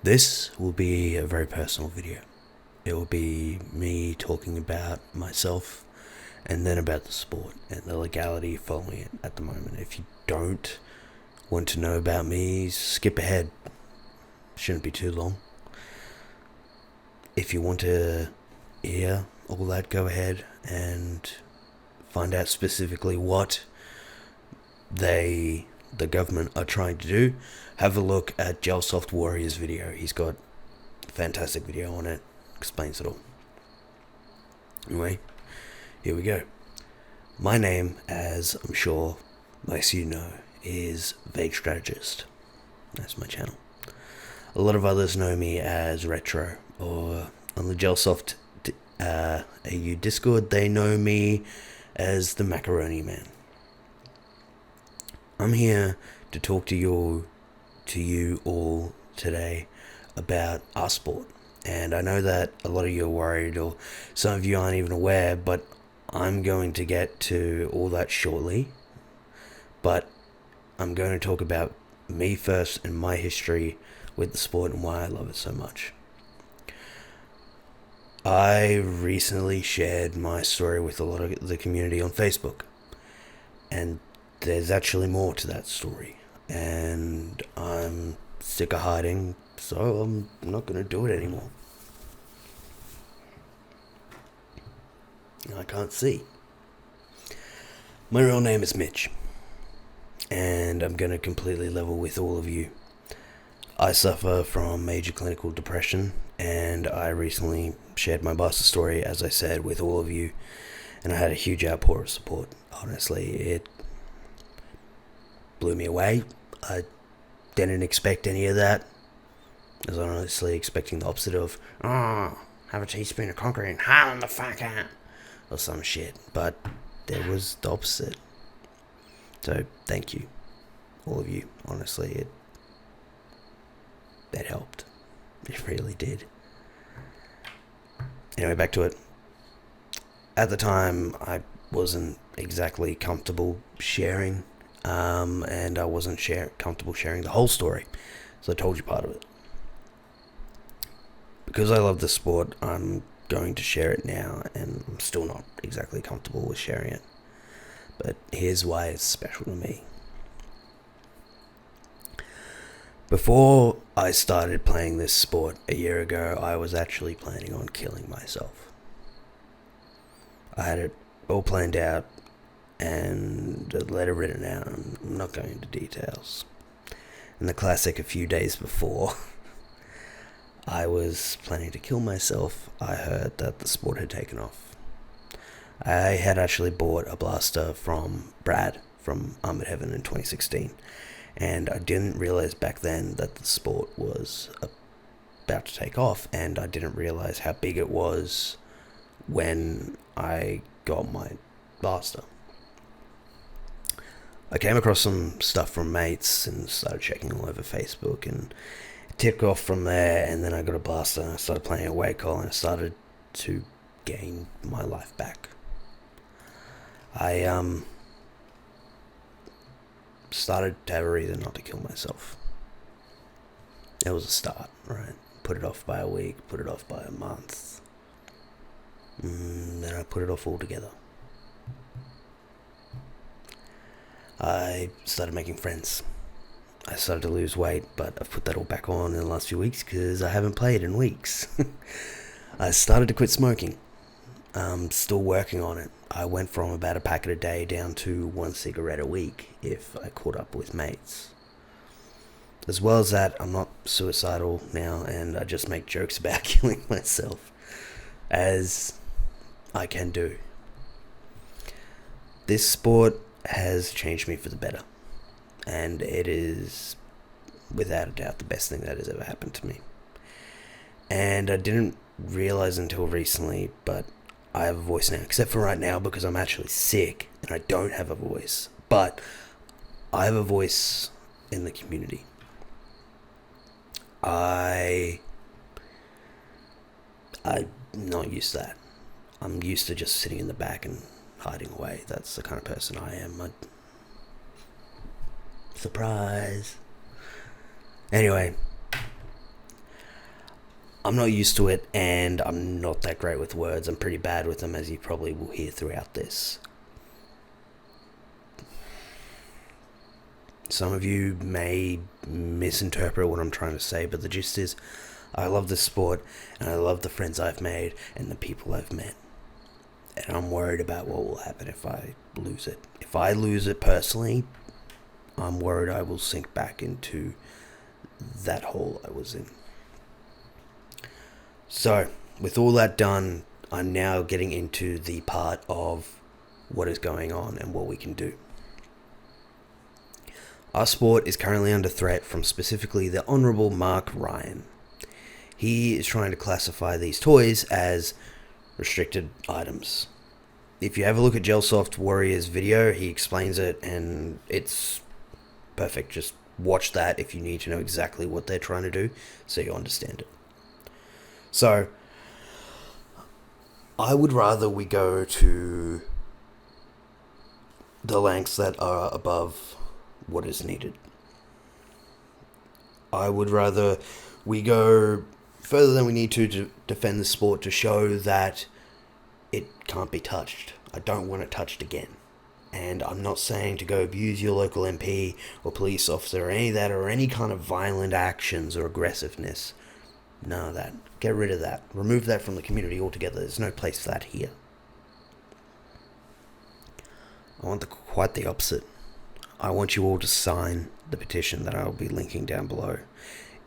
This will be a very personal video. It will be me talking about myself and then about the sport and the legality following it at the moment. If you don't want to know about me, skip ahead. Shouldn't be too long. If you want to hear all that, go ahead and find out specifically what the government are trying to do. Have a look at Gelsoft Warriors video. He's got a fantastic video on it. Explains it all. Anyway, here we go. My name, as I'm sure most of you know, is Vague Strategist. That's my channel. A lot of others know me as Retro, or on the Gelsoft AU Discord, they know me as the Macaroni Man. I'm here to talk to you all today about our sport. And I know that a lot of you are worried, or some of you aren't even aware, but I'm going to get to all that shortly. But I'm going to talk about me first and my history with the sport and why I love it so much. I recently shared my story with a lot of the community on Facebook. And there's actually more to that story. And I'm sick of hiding, so I'm not going to do it anymore. I can't see. My real name is Mitch, and I'm going to completely level with all of you. I suffer from major clinical depression, and I recently shared my Buster story, as I said, with all of you, and I had a huge outpour of support. Honestly, it blew me away. I didn't expect any of that. I was honestly expecting the opposite of, have a teaspoon of concrete and harm the fuck out, or some shit. But there was the opposite. So thank you, all of you. Honestly, that helped. It really did. Anyway, back to it. At the time, I wasn't exactly comfortable sharing, and I wasn't comfortable sharing the whole story, so I told you part of it. Because I love the sport, I'm going to share it now, and I'm still not exactly comfortable with sharing it. But here's why it's special to me. Before I started playing this sport a year ago, I was actually planning on killing myself. I had it all planned out and a letter written out. I'm not going into details. And the classic, a few days before I was planning to kill myself, I heard that the sport had taken off. I had actually bought a blaster from Brad from Armored Heaven in 2016, and I didn't realize back then that the sport was about to take off, and I didn't realize how big it was when I got my blaster. I came across some stuff from mates and started checking all over Facebook, and it took off from there. And then I got a blaster and I started playing a wake call, and I started to gain my life back. I started to have a reason not to kill myself. It was a start, right? Put it off by a week, put it off by a month. Then I put it off altogether. I started making friends. I started to lose weight, but I've put that all back on in the last few weeks because I haven't played in weeks. I started to quit smoking. I'm still working on it. I went from about a packet a day down to 1 cigarette a week if I caught up with mates. As well as that, I'm not suicidal now, and I just make jokes about killing myself, as I can do. This sport has changed me for the better, and it is without a doubt the best thing that has ever happened to me. And I didn't realize until recently, but I have a voice now, except for right now because I'm actually sick and I don't have a voice, but I have a voice in the community. I'm not used to that. I'm used to just sitting in the back and hiding away. That's the kind of person I am. Surprise. Anyway, I'm not used to it, and I'm not that great with words. I'm pretty bad with them, as you probably will hear throughout this. Some of you may misinterpret what I'm trying to say, but the gist is, I love this sport, and I love the friends I've made and the people I've met. And I'm worried about what will happen if I lose it. If I lose it personally, I'm worried I will sink back into that hole I was in. So, with all that done, I'm now getting into the part of what is going on and what we can do. Our sport is currently under threat from specifically the Honourable Mark Ryan. He is trying to classify these toys as restricted items. If you have a look at Gelsoft Warriors video, he explains it, and it's perfect. Just watch that if you need to know exactly what they're trying to do, so you understand it. So, I would rather we go to the lengths that are above what is needed. I would rather we go further than we need to defend the sport, to show that it can't be touched. I don't want it touched again. And I'm not saying to go abuse your local MP or police officer or any of that, or any kind of violent actions or aggressiveness. None of that. Get rid of that. Remove that from the community altogether. There's no place for that here. I want quite the opposite. I want you all to sign the petition that I'll be linking down below.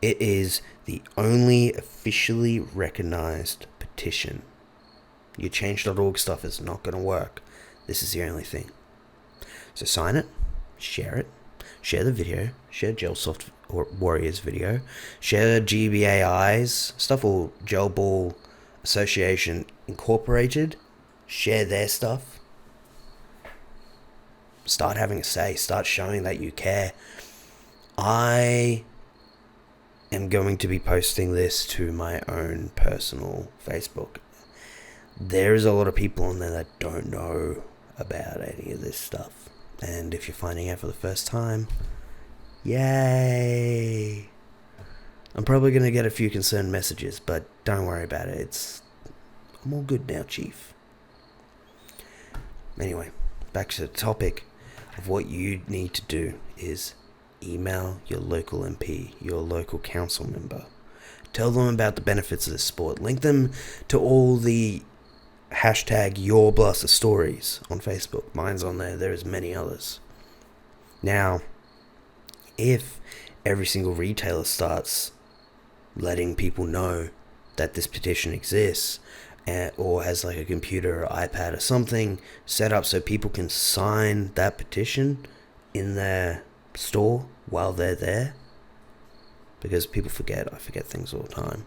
It is the only officially recognized petition. Your change.org stuff is not going to work. This is the only thing. So sign it, share the video, share Gelsoft Warriors video, share GBAI's stuff, or Gel Ball Association Incorporated, share their stuff. Start having a say, start showing that you care. I am going to be posting this to my own personal Facebook. There is a lot of people on there that don't know about any of this stuff. And if you're finding out for the first time, yay! I'm probably going to get a few concerned messages, but don't worry about it. I'm all good now, Chief. Anyway, back to the topic of what you need to do is email your local MP, your local council member. Tell them about the benefits of this sport. Link them to all the hashtag Your Blaster stories on Facebook. Mine's on there. There's many others. Now, if every single retailer starts letting people know that this petition exists, or has like a computer or iPad or something set up so people can sign that petition in their store while they're there, because people forget. I forget things all the time.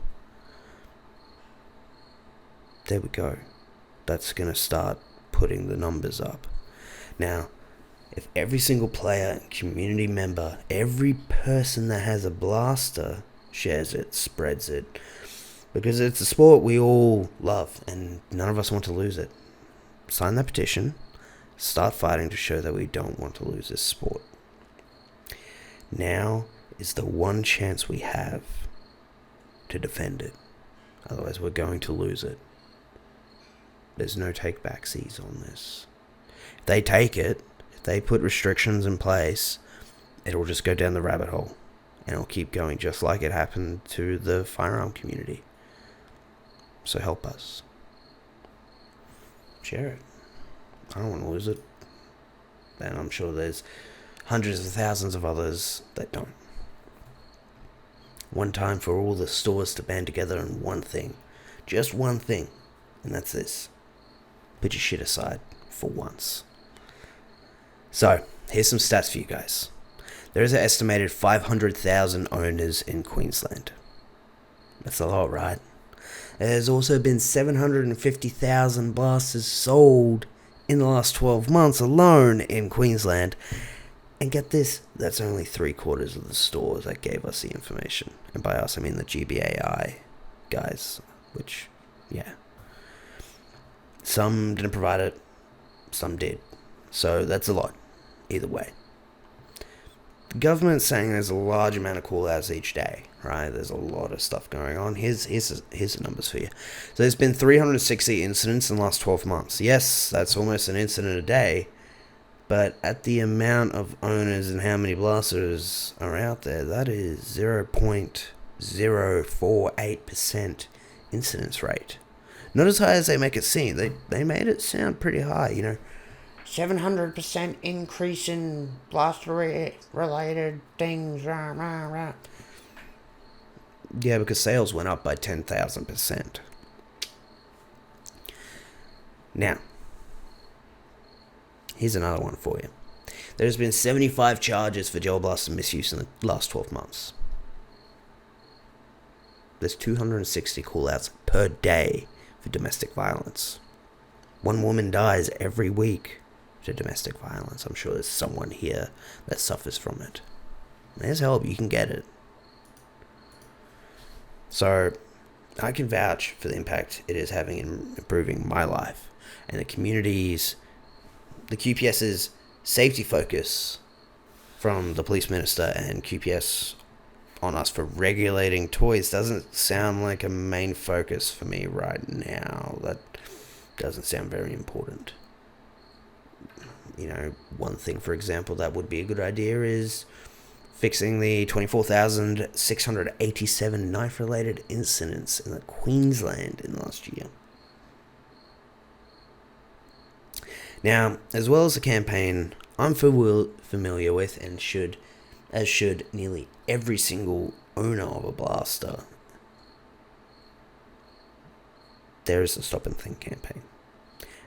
There we go. That's going to start putting the numbers up. Now, if every single player and community member, every person that has a blaster shares it, spreads it, because it's a sport we all love and none of us want to lose it. Sign that petition, start fighting to show that we don't want to lose this sport. Now is the one chance we have to defend it. Otherwise we're going to lose it. There's no take-backsies on this. If they take it, if they put restrictions in place, it'll just go down the rabbit hole. And it'll keep going, just like it happened to the firearm community. So help us. Share it. I don't want to lose it. And I'm sure there's hundreds of thousands of others that don't. One time for all the stores to band together on one thing. Just one thing. And that's this. Put your shit aside for once. So, here's some stats for you guys. There is an estimated 500,000 owners in Queensland. That's a lot, right? There's also been 750,000 blasters sold in the last 12 months alone in Queensland. And get this, that's only 3/4 of the stores that gave us the information. And by us, I mean the GBAI guys, which, yeah. Some didn't provide it, some did. So that's a lot, either way. the government's saying there's a large amount of call-outs each day, right? There's a lot of stuff going on. Here's the numbers for you. So there's been 360 incidents in the last 12 months. Yes, that's almost an incident a day, but at the amount of owners and how many blasters are out there, that is 0.048% incidence rate. Not as high as they make it seem. They made it sound pretty high, 700% increase in blaster-related things. Rah, rah, rah. Yeah, because sales went up by 10,000%. Now, here's another one for you. There's been 75 charges for gel blaster misuse in the last 12 months. There's 260 call-outs per day for domestic violence. One woman dies every week to domestic violence. I'm sure there's someone here that suffers from it. There's help, you can get it. So, I can vouch for the impact it is having in improving my life and the community's, the QPS's safety focus from the police minister and QPS on us for regulating toys doesn't sound like a main focus for me right now. That doesn't sound very important. One thing, for example, that would be a good idea is fixing the 24,687 knife-related incidents in Queensland in the last year. Now, as well as the campaign I'm familiar with, and should nearly every single owner of a blaster, there is a Stop and Think campaign.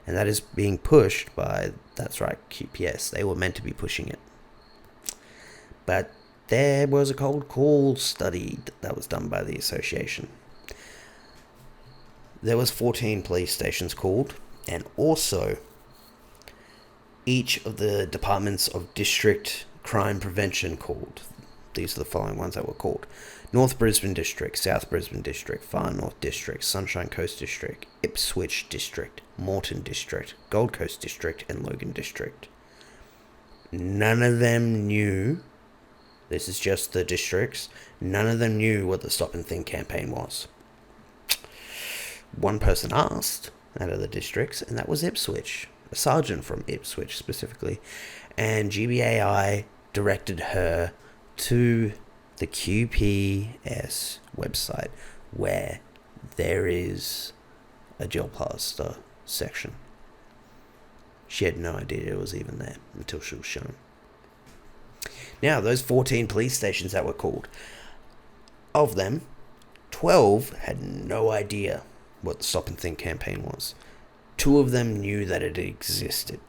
And that is being pushed by, that's right, QPS. They were meant to be pushing it. But there was a cold call study that was done by the association. There was 14 police stations called, and also each of the departments of district crime prevention called. These are the following ones that were called: North Brisbane District, South Brisbane District, Far North District, Sunshine Coast District, Ipswich District, Moreton District, Gold Coast District, and Logan District. None of them knew, this is just the districts, none of them knew what the Stop and Think campaign was. One person asked out of the districts, and that was Ipswich, a sergeant from Ipswich specifically, and GBAI directed her to the QPS website where there is a gel plaster section. She had no idea it was even there until she was shown. Now, those 14 police stations that were called, of them, 12 had no idea what the Stop and Think campaign was. 2 of them knew that it existed.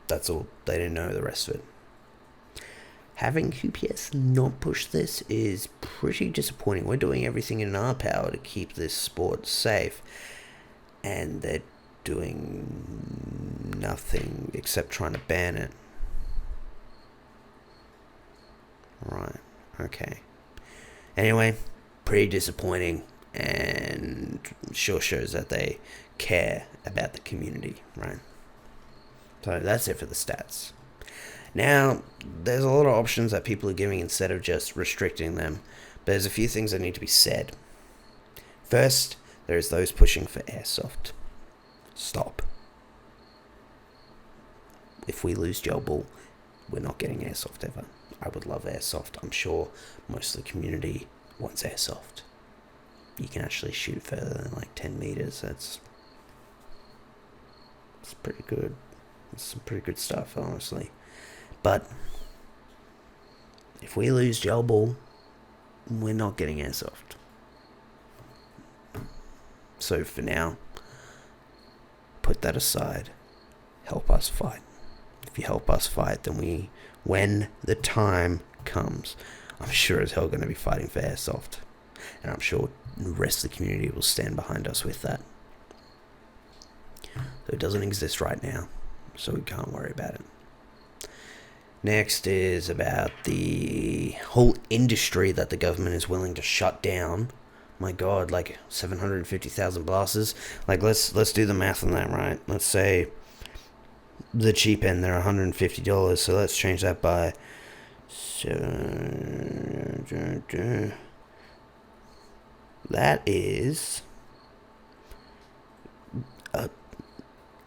That's all. They didn't know the rest of it. Having QPS not push this is pretty disappointing. We're doing everything in our power to keep this sport safe, and they're doing nothing except trying to ban it. Right, okay. Anyway, pretty disappointing, and sure shows that they care about the community, right? So that's it for the stats. Now, there's a lot of options that people are giving instead of just restricting them, but there's a few things that need to be said. First, there's those pushing for airsoft. Stop. If we lose gel ball, we're not getting airsoft ever. I would love airsoft. I'm sure most of the community wants airsoft. You can actually shoot further than like 10 meters. It's pretty good. It's some pretty good stuff, honestly. But if we lose gel ball, we're not getting airsoft. So for now, put that aside. Help us fight. If you help us fight, then when the time comes, I'm sure as hell going to be fighting for airsoft. And I'm sure the rest of the community will stand behind us with that. So it doesn't exist right now, so we can't worry about it. Next is about the whole industry that the government is willing to shut down. My God, like 750,000 blasters. Like let's do the math on that, right? Let's say the cheap end they're $150, so let's change that by So that is a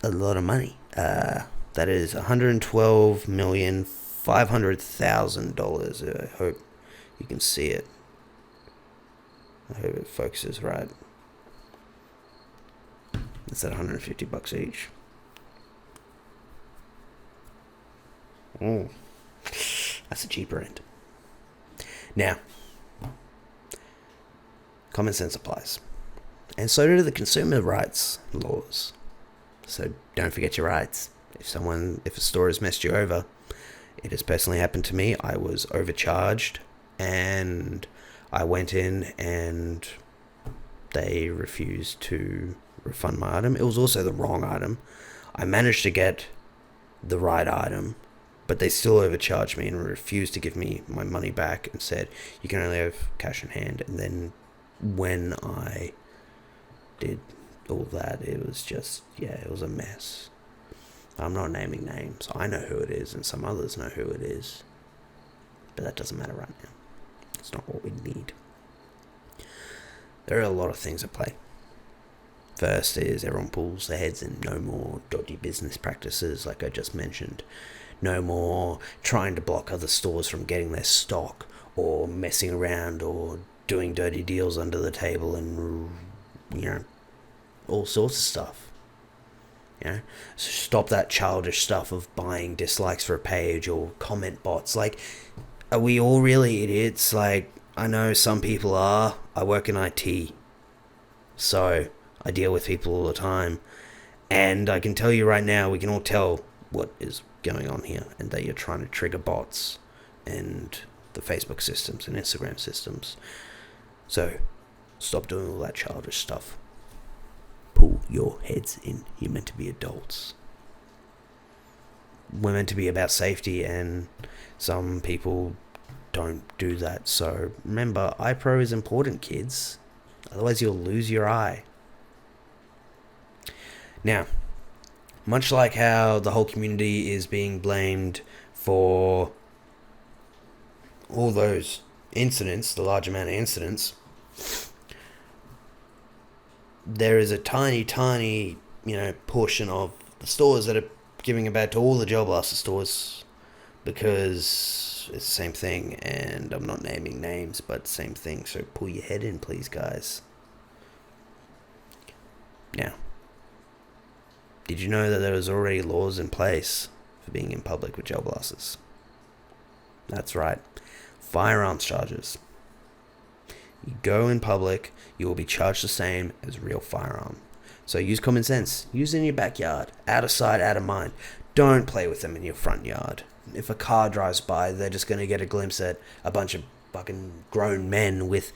lot of money. That is $112,500,000. I hope you can see it. I hope it focuses right. It's at $150 each. Oh, that's a cheaper end. Now, common sense applies. And so do the consumer rights laws. So don't forget your rights. If a store has messed you over, it has personally happened to me. I was overcharged and I went in and they refused to refund my item. It was also the wrong item. I managed to get the right item, but they still overcharged me and refused to give me my money back and said, you can only have cash in hand. And then when I did all that, it was just, it was a mess. I'm not naming names. I know who it is and some others know who it is. But that doesn't matter right now. It's not what we need. There are a lot of things at play. First is everyone pulls their heads in. No more dodgy business practices like I just mentioned. No more trying to block other stores from getting their stock or messing around or doing dirty deals under the table and, all sorts of stuff. So stop that childish stuff of buying dislikes for a page or comment bots. Like, are we all really idiots? Like, I know some people are. I work in IT, so I deal with people all the time. And I can tell you right now, we can all tell what is going on here and that you're trying to trigger bots and the Facebook systems and Instagram systems. So stop doing all that childish stuff. Pull your heads in. You're meant to be adults. We're meant to be about safety, and some people don't do that. So remember, eye pro is important, kids. Otherwise you'll lose your eye. Now, much like how the whole community is being blamed for all those incidents, the large amount of incidents, there is a tiny portion of the stores that are giving it back to all the Gel Blaster stores because it's the same thing, and I'm not naming names, but same thing. So pull your head in, please, guys. Now, did you know that there was already laws in place for being in public with Gel Blasters? That's right. Firearms charges. You go in public, you will be charged the same as a real firearm. So use common sense. Use it in your backyard. Out of sight, out of mind. Don't play with them in your front yard. If a car drives by, they're just going to get a glimpse at a bunch of fucking grown men with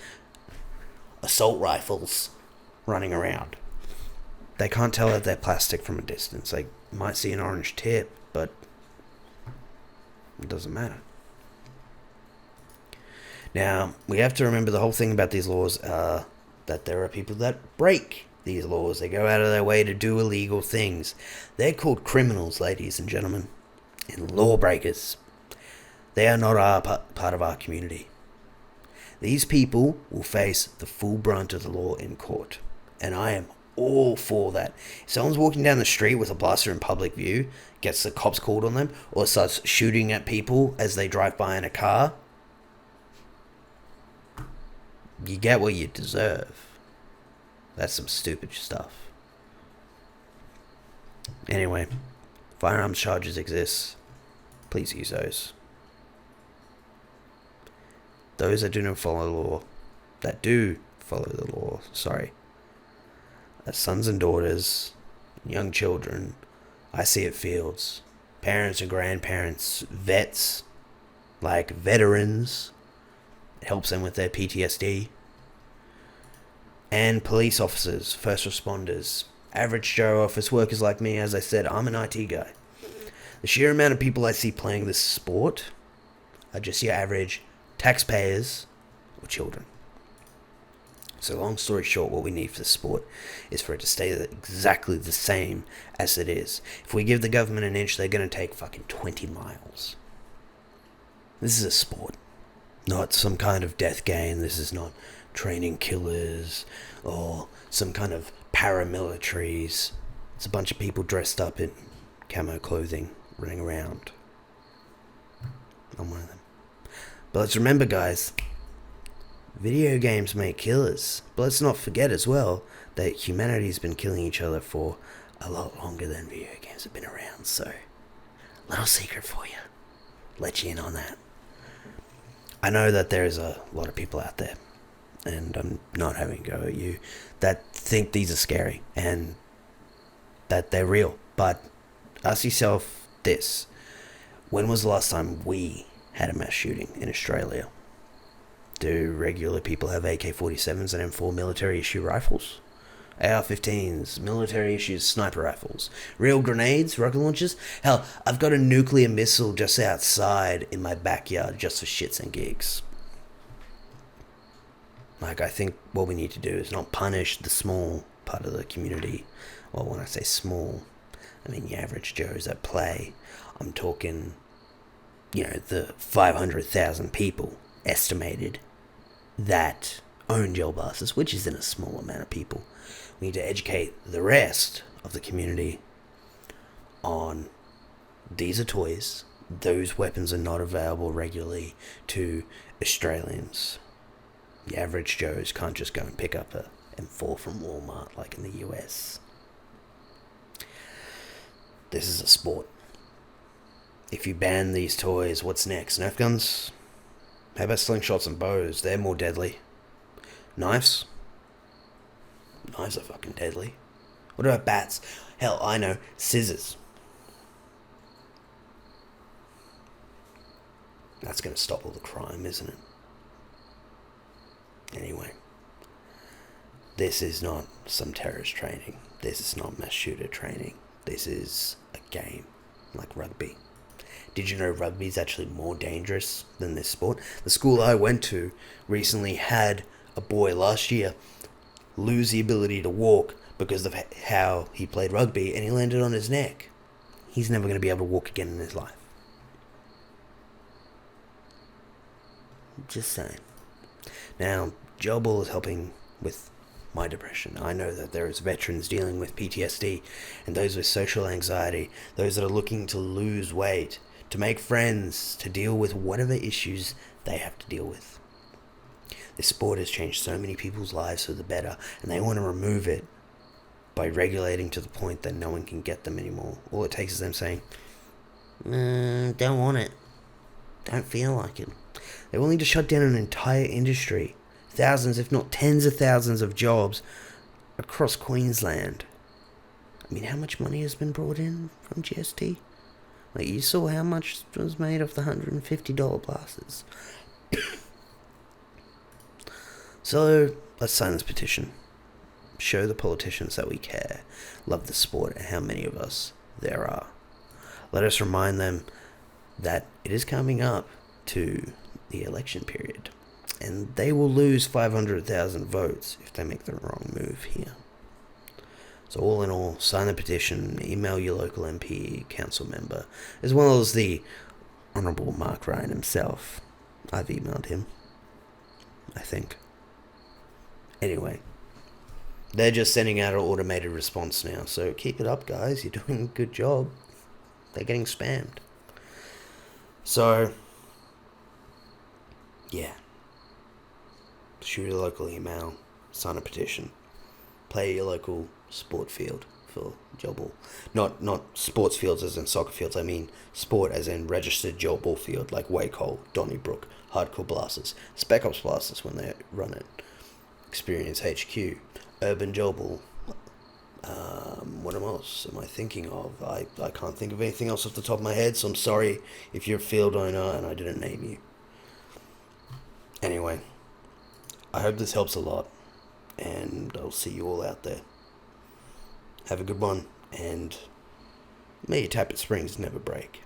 assault rifles running around. They can't tell that they're plastic from a distance. They might see an orange tip, but it doesn't matter. Now, we have to remember the whole thing about these laws are that there are people that break these laws. They go out of their way to do illegal things. They're called criminals, ladies and gentlemen, and lawbreakers. They are not part of our community. These people will face the full brunt of the law in court, and I am all for that. If someone's walking down the street with a blaster in public view, gets the cops called on them, or starts shooting at people as they drive by in a car, you get what you deserve. That's some stupid stuff. Anyway, firearms charges exist. Please use those. Those that do not follow the law, as sons and daughters, young children, I see at fields, parents and grandparents, vets, like veterans, it helps them with their PTSD, and police officers, first responders, average Joe office workers like me. As I said, I'm an IT guy. The sheer amount of people I see playing this sport are just your average taxpayers or children. So long story short, what we need for the sport is for it to stay exactly the same as it is. If we give the government an inch, they're going to take fucking 20 miles. This is a sport, not some kind of death game. This is not training killers or some kind of paramilitaries. It's a bunch of people dressed up in camo clothing running around. I'm one of them. But let's remember, guys, video games make killers. But let's not forget as well that humanity's been killing each other for a lot longer than video games have been around. So, little secret for you. Let you in on that. I know that there's a lot of people out there, and I'm not having a go at you, that think these are scary and that they're real. But ask yourself this. When was the last time we had a mass shooting in Australia? Do regular people have AK-47s and M4 military issue rifles? AR-15s, military issue sniper rifles, real grenades, rocket launchers? Hell, I've got a nuclear missile just outside in my backyard just for shits and gigs. Like, I think what we need to do is not punish the small part of the community. Well, when I say small, I mean the average Joes that play. I'm talking, the 500,000 people estimated that own gel blasters, which isn't a small amount of people. We need to educate the rest of the community on these are toys. Those weapons are not available regularly to Australians. The average Joes can't just go and pick up a M4 from Walmart like in the US. This is a sport. If you ban these toys, what's next? Nerf guns? How about slingshots and bows? They're more deadly. Knives? Knives are fucking deadly. What about bats? Hell, I know. Scissors. That's going to stop all the crime, isn't it? Anyway. This is not some terrorist training. This is not mass shooter training. This is a game like rugby. Did you know rugby is actually more dangerous than this sport? The school I went to recently had a boy last year lose the ability to walk because of how he played rugby, and he landed on his neck. He's never going to be able to walk again in his life. Just saying. Now, gel ball is helping with my depression. I know that there is veterans dealing with PTSD and those with social anxiety, those that are looking to lose weight, to make friends, to deal with whatever issues they have to deal with. This sport has changed so many people's lives for the better, and they want to remove it by regulating to the point that no one can get them anymore. All it takes is them saying, don't want it. Don't feel like it. They're willing to shut down an entire industry. Thousands, if not tens of thousands of jobs across Queensland. I mean, how much money has been brought in from GST? Like, you saw how much was made off the $150 blasters. So, let's sign this petition. Show the politicians that we care, love the sport, and how many of us there are. Let us remind them that it is coming up to the election period, and they will lose 500,000 votes if they make the wrong move here. So all in all, sign the petition, email your local MP, council member, as well as the Honourable Mark Ryan himself. I've emailed him, I think. Anyway, they're just sending out an automated response now, so keep it up, guys. You're doing a good job. They're getting spammed. So, yeah. Shoot a local email, sign a petition, play your local sport field for gel ball. Not sports fields as in soccer fields, I mean sport as in registered gel ball field, like Wacol, Donnybrook, Hardcore Blasters, Spec Ops Blasters when they run it, Experience HQ, Urban Gel Ball. What else am I thinking of? I can't think of anything else off the top of my head, so I'm sorry if you're a field owner and I didn't name you. Anyway, I hope this helps a lot, and I'll see you all out there. Have a good one, and may your Tappet Springs never break.